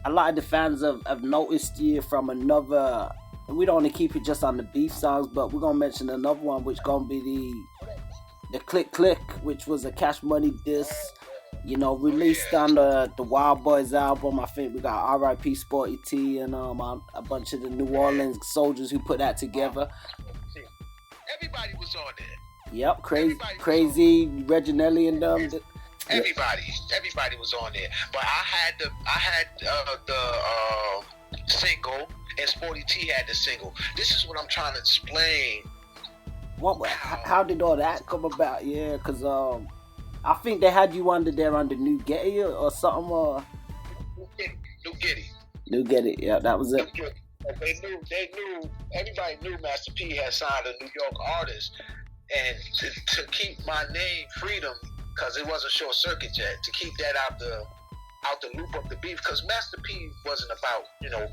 A lot of the fans have noticed you from another. We don't want to keep it just on the beef songs, but we're gonna mention another one, which gonna be the Click Click, which was a Cash Money disc. Released on the Wild Boys album. I think we got R.I.P. Sporty T and a bunch of the New Orleans soldiers who put that together. Everybody was on there. Yep, crazy Reginelli and them. Everybody was on there. But I had the single, and Sporty T had the single. This is what I'm trying to explain. How did all that come about? Yeah, because I think they had you under New Getty or something. New Getty, yeah, that was it. They knew, everybody knew Master P had signed a New York artist, and to keep my name Freedom, because it wasn't short circuit yet, to keep that out the loop of the beef, because Master P wasn't about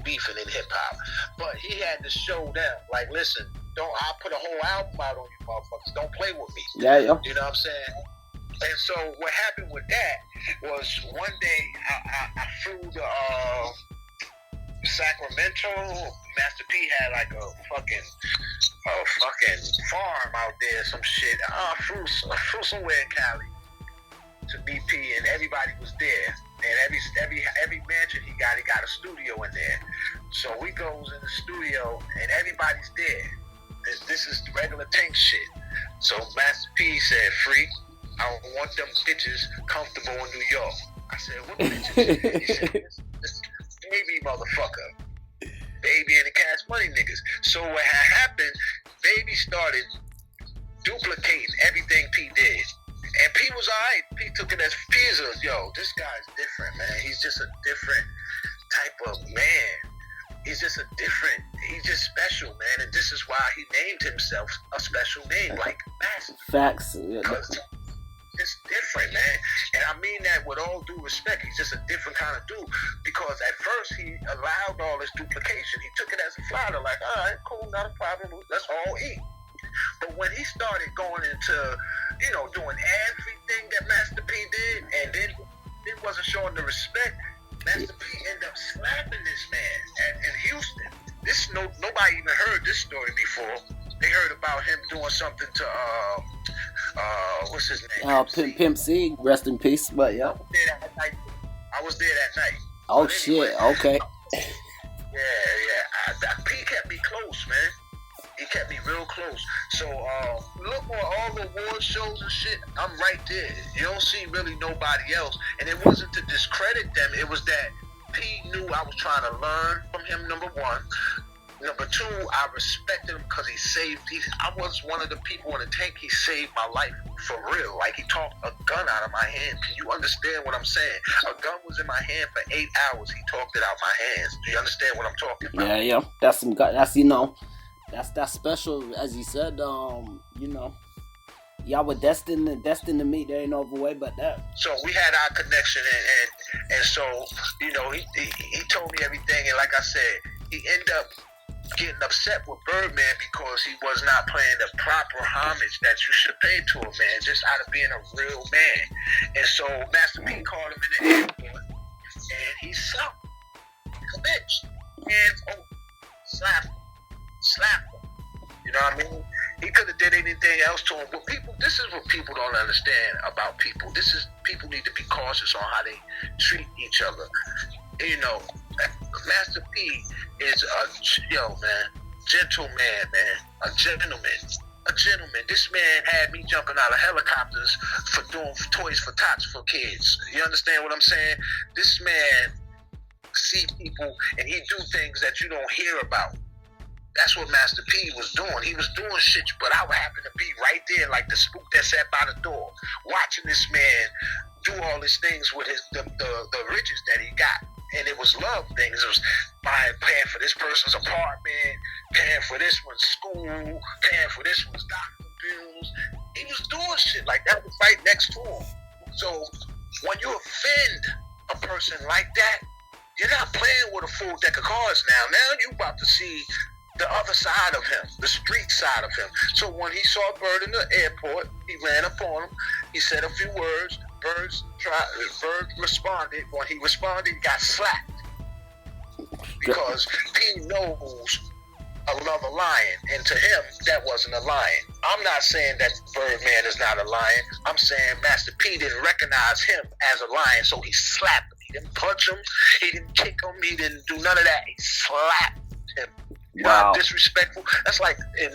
beefing in hip hop, but he had to show them, like, listen, I'll put a whole album out on you motherfuckers, don't play with me. Yeah. You know what I'm saying? And so what happened with that was one day I flew to Sacramento. Master P had like a fucking farm out there, some shit. I flew somewhere in Cali to BP, and everybody was there. And every mansion he got a studio in there. So we goes in the studio, and everybody's there. This is regular tank shit. So Master P said, "Free, I don't want them bitches comfortable in New York." I said, "What bitches?" He said, this Baby motherfucker. Baby and the Cash Money niggas. So what had happened, Baby started duplicating everything P did. And P was alright. P took it as P's yo, this guy's different, man. He's just a different type of man. He's just special, man. And this is why he named himself a special name, like Master. Facts. Because it's different, man. And I mean that with all due respect. He's just a different kind of dude. Because at first he allowed all this duplication. He took it as a flatter, like, all right, cool, not a problem. Let's all eat. But when he started going into, doing everything that Master P did, and then it wasn't showing the respect, Master P ended up slapping this man in Houston. Nobody even heard this story before. They heard about him doing something to what's his name? Pimp C, rest in peace. But yeah, I was there that night. Oh shit! Okay. Yeah. P kept me close, man. He kept me real close. So look on all the award shows and shit. I'm right there. You don't see really nobody else. And it wasn't to discredit them. It was that P knew I was trying to learn from him. Number one. Number two, I respected him because I was one of the people in the tank. He saved my life for real. Like, he talked a gun out of my hand. Can you understand what I'm saying? A gun was in my hand for 8 hours. He talked it out my hands. Do you understand what I'm talking about? Yeah. That's special, as you said. Y'all were destined to meet. There ain't no other way but that. So we had our connection, and so he told me everything, and like I said, he ended up getting upset with Birdman because he was not paying the proper homage that you should pay to a man, just out of being a real man. And so Master P called him in the airport, and he sucked a bitch, and slapped him. You know what I mean? He could have did anything else to him. But this is what people don't understand about people. People need to be cautious on how they treat each other. Master P is gentleman, man. A gentleman. This man had me jumping out of helicopters for doing toys for tots for kids. You understand what I'm saying? This man see people and he do things that you don't hear about. That's what Master P was doing. He was doing shit, but I would happen to be right there like the spook that sat by the door, watching this man do all these things with the riches that he got. And it was love things. It was paying for this person's apartment, paying for this one's school, paying for this one's doctor bills. He was doing shit like that right next to him. So when you offend a person like that, you're not playing with a full deck of cards now. Now you about to see the other side of him, the street side of him. So when he saw Bird in the airport, he ran up on him. He said a few words. Bird responded. When he responded, he got slapped because P knows another lion, and to him that wasn't a lion. I'm not saying that Birdman is not a lion. I'm saying Master P didn't recognize him as a lion, so he slapped him. He didn't punch him. He didn't kick him. He didn't do none of that. He slapped him. You know how disrespectful? That's like in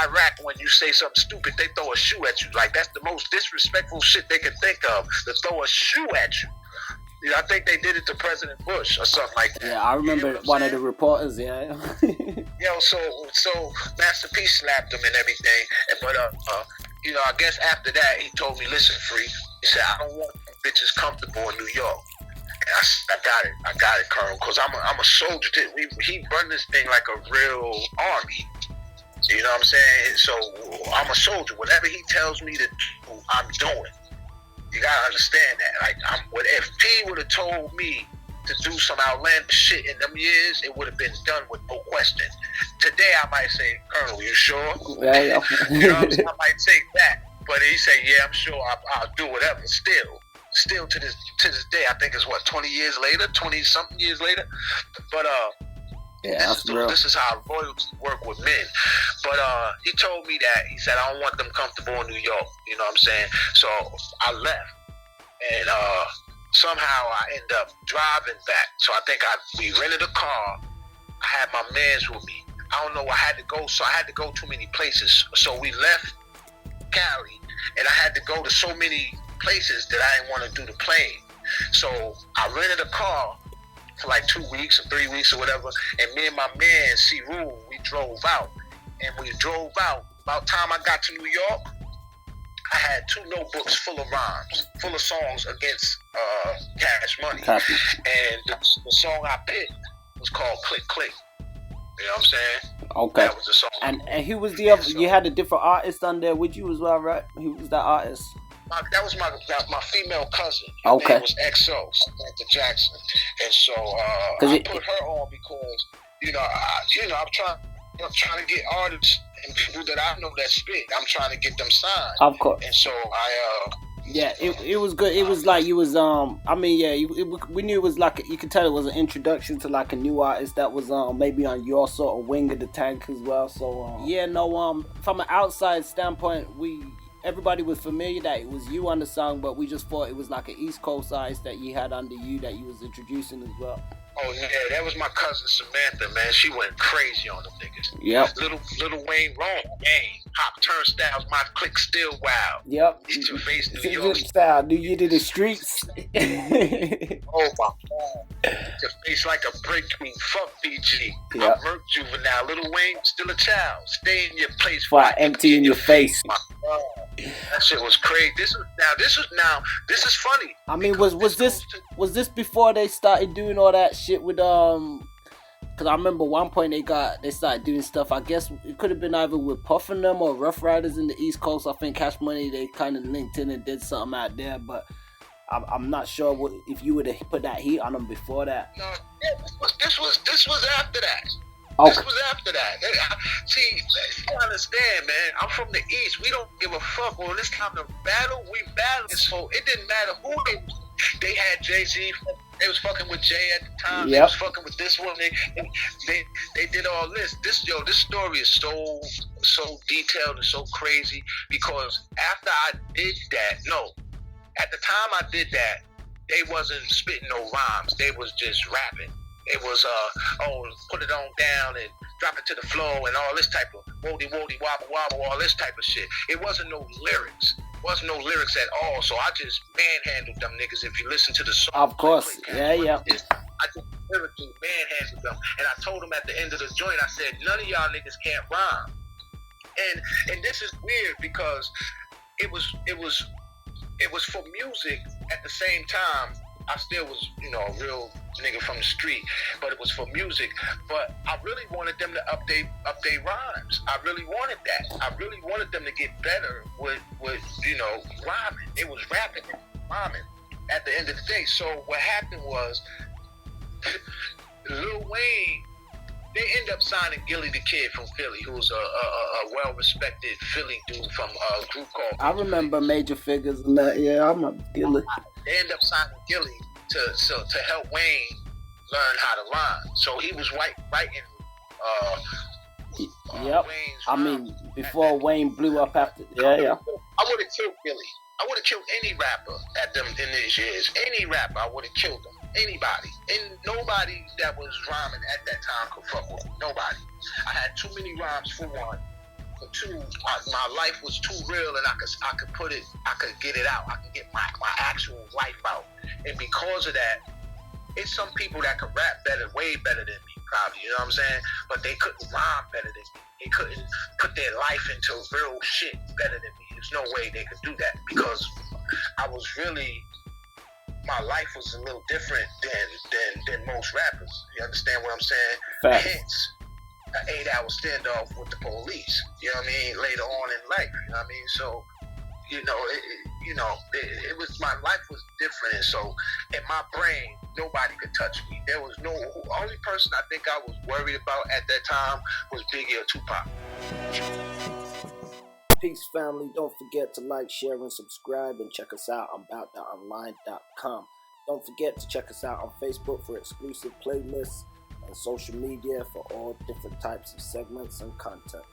Iraq when you say something stupid, they throw a shoe at you. Like, that's the most disrespectful shit they can think of, to throw a shoe at you. You know, I think they did it to President Bush or something like that. Yeah, I remember one of the reporters, yeah. So Master P slapped him and everything. But, you know, I guess after that, he told me, listen, Free, he said, I don't want bitches comfortable in New York. And I got it, Colonel, because I'm a soldier. He run this thing like a real army. You know what I'm saying? So I'm a soldier. Whatever he tells me to do, I'm doing. You gotta understand that. Like, if P would have told me to do some outlandish shit in them years, it would have been done with no question. Today, I might say, Colonel, you sure? Yeah. You know what I'm saying? I might take that. But he say, yeah, I'm sure I'll do whatever. Still to this day, I think it's 20 years later, 20-something years later. But yeah, this is how royalty work with men. But he told me that, he said, I don't want them comfortable in New York. You know what I'm saying? So I left. And somehow I end up driving back. So I think we rented a car. I had my mans with me. I don't know where I had to go, so I had to go too many places. So we left Cali, and I had to go to so many places that I didn't want to do the plane. So I rented a car for like 2 weeks or 3 weeks or whatever, and me and my man, C. Rule, we drove out. And we drove out. About the time I got to New York, I had 2 notebooks full of rhymes, full of songs against Cash Money. And the song I picked was called Click Click. You know what I'm saying? Okay. That was the song. And who was the other? You had a different artist on there with you as well, right? Who was that artist? That was my female cousin. Okay. Her name was XO, Samantha Jackson. And so I put her on because, I'm trying to get artists and people that I know that spit. I'm trying to get them signed. Of course. And so yeah, it was good. It was like you was we knew it was like you could tell it was an introduction to like a new artist that was maybe on your sort of wing of the tank as well. So from an outside standpoint, everybody was familiar that it was you on the song, but we just thought it was like an East Coast artist that you had under you that you was introducing as well. Oh yeah, that was my cousin Samantha, man. She went crazy on them niggas. Yep. Little Wayne wrong game. Hop turnstiles, my click still wild. Yep. East to face New York style, New Year to the streets. Oh my God. To face like a brick queen. Fuck BG. Yep. I'm Merc Juvenile. Little Wayne, still a child. Stay in your place. Before I empty in your face. My God. That shit was crazy. This is funny. I mean, was this before they started doing all that shit with Because I remember one point they started doing stuff. I guess it could have been either with Puffin them or Rough Riders in the East Coast. I think Cash Money, they kind of linked in and did something out there, but I'm not sure if you would have put that heat on them before that. No, this was after that. Okay. This was after that. See, you understand, man. I'm from the East. We don't give a fuck. When it's time to battle, we battle. So it didn't matter who they had. Jay-Z. They was fucking with Jay at the time. Yep. They was fucking with this one. They did all this. This story is so detailed and so crazy because after I did that, at the time I did that, they wasn't spitting no rhymes. They was just rapping. It was, put it on down and drop it to the floor and all this type of woody wobble wobble, all this type of shit. It wasn't no lyrics. Wasn't no lyrics at all. So I just manhandled them niggas. If you listen to the song, of course, yeah. I just lyrically manhandled them, and I told them at the end of the joint, I said, none of y'all niggas can't rhyme. And this is weird because it was for music at the same time. I still was, a real nigga from the street, but it was for music. But I really wanted them to update rhymes. I really wanted that. I really wanted them to get better with rhyming. It was rapping and rhyming at the end of the day. So what happened was, Lil Wayne, they end up signing Gilly the Kid from Philly, who's a well-respected Philly dude from a group called. I remember Major Figures and that. Yeah, I'm a Gilly. They end up signing Gilly to help Wayne learn how to rhyme. So he was writing. Yep. I mean, before Wayne blew up after. Yeah. I would have killed Gilly. I would have killed any rapper at them in these years. Any rapper, I would have killed them. Anybody. And nobody that was rhyming at that time could fuck with me. Nobody. I had too many rhymes for one. For two, my life was too real, and I could put it. I could get it out. I could get my actual life out. And because of that, it's some people that could rap better, way better than me, probably. You know what I'm saying? But they couldn't rhyme better than me. They couldn't put their life into real shit better than me. There's no way they could do that because I was really, my life was a little different than most rappers. You understand what I'm saying? Facts. Hence, an 8-hour standoff with the police. You know what I mean? Later on in life. You know what I mean? So, it was, my life was different, and so in my brain, nobody could touch me. There was only person I think I was worried about at that time was Biggie or Tupac. Peace, family. Don't forget to like, share, and subscribe, and check us out on aboutthatonline.com. Don't forget to check us out on Facebook for exclusive playlists and social media for all different types of segments and content.